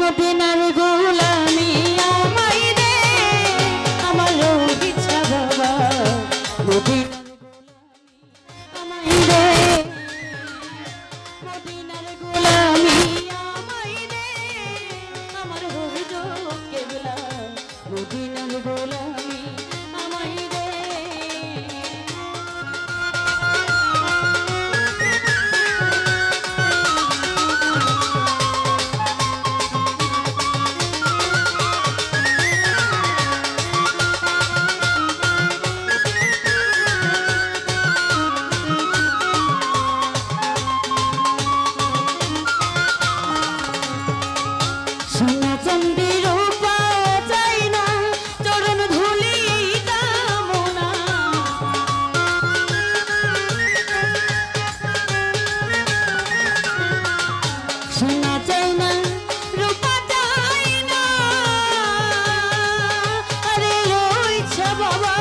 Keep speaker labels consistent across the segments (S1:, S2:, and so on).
S1: মদিনার গোলামি আমায় দে আমার ইচ্ছা বাবা মদিনার গোলামি আমায় দে মদিনার গোলামি আমায় দে আমার হুজুর কেবলা মদিনার গোলামি আমায় দে সোনা চাঁদি রূপা চাই না চরণ ধুলি কামনা সোনা চাই না রূপা চাই না আরে ইচ্ছা বাবা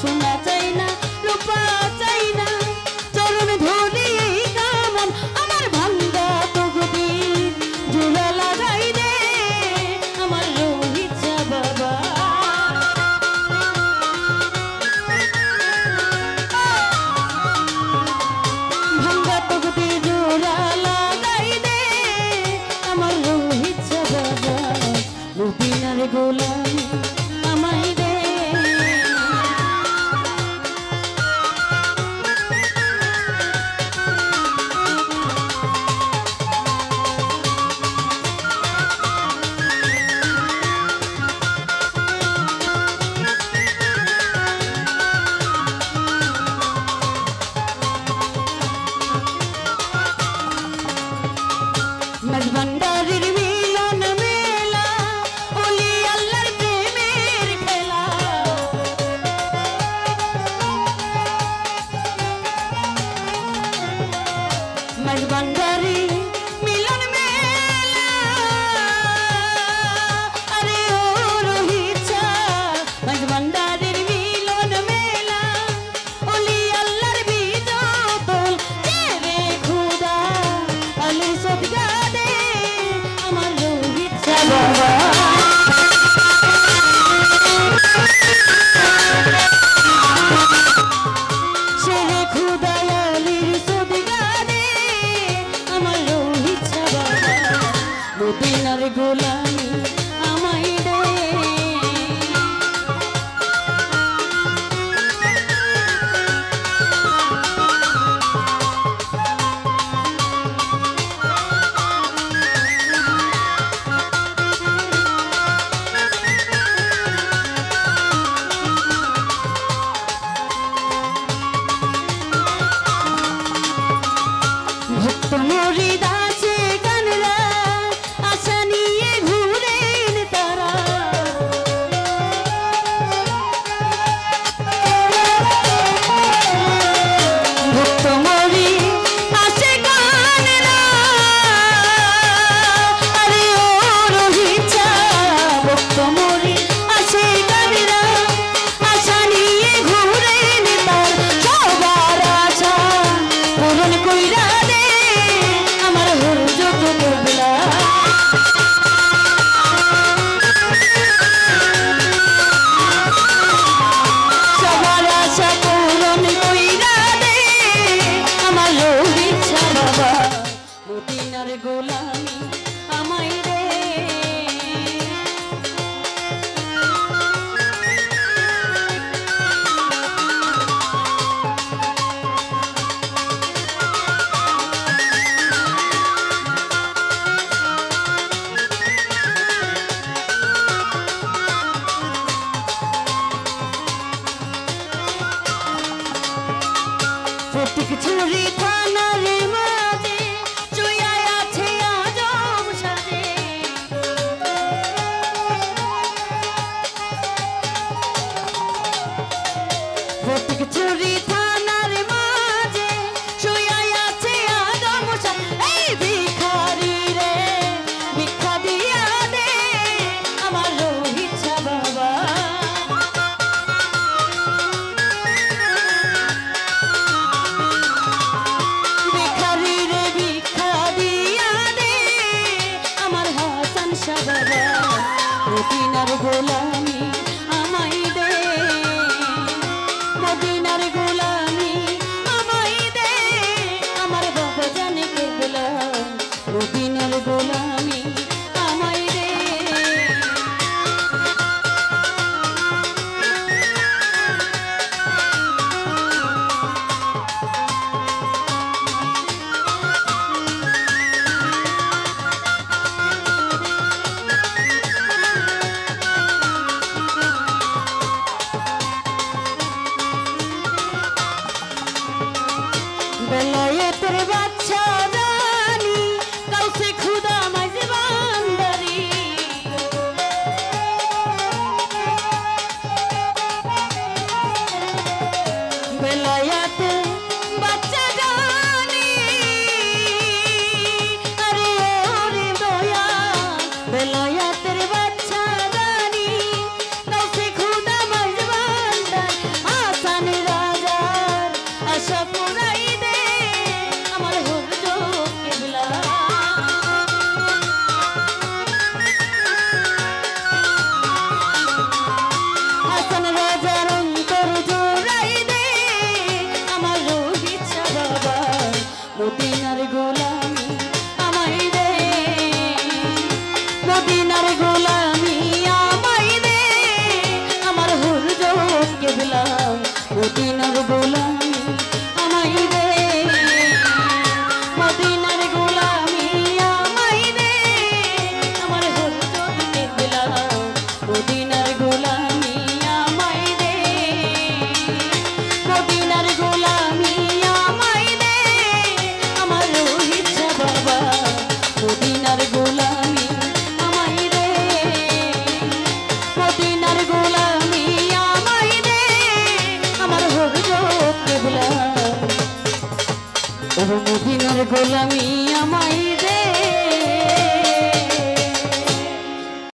S1: সোনা চাই না রূপা চাই না চরণ ধুলি কামন আমার ভাঙ্গা তকদীর জোড়া লাগাই দে আমার ইচ্ছা বাবা ভাঙ্গা তকদীর জোড়া লাগাই দে আমার ইচ্ছা বাবা মদিনার গোলামি আমায় দে মাঝভান্ডারির মিলন মেলা ওলি আল্লাহর প্রেমের খেলা মাঝভান্ডারি মিলন মেলা আরে ও রহিছা মাঝভান্ডারির মিলন মেলা ওলি আল্লাহর বিজতল রে খুদা আলে সদকা দে আমার ইচ্ছা বাবা শেরে খুদা আলির সদকা দে আমার ইচ্ছা বাবা মদিনার গোলামি আমায় দে ভক্ত মুরিদ আছে গানরা আশা নিয়ে ঘুরে ইচ্ছা বাবা মদিনার গোলামি আমায় দে মদিনার গোলামি আমায় দে আমার বাবা জানে কেবলা মদিনার গোলামি আমায় দে বেলায়েতের বাচ্চা জানি কাউসে খুদা মাঝে বান্দারি বেলায়েতের বাচ্চা জানি আরে ওরে দয়া বেলায়েতের বাচ্চা জানি কাউসে খুদা মাঝে বান্দার আসান রাজার আশা পুরাই মদিনার গোলামি আমায় দে মদিনার গোলামি আমায় দে আমার হুজুর কেবলা মদিনার গোলামি আমায় দে মদিনার গোলামি আমায় দে আমার হুজুর কেবলা মদিনার গোলামি আমায় দে মদিনার গোলামি মদিনার গোলামি আমায় দে মদিনার গোলামি আমায় দে আমার হুজুর কেবলা ও মদিনার গোলামি আমায়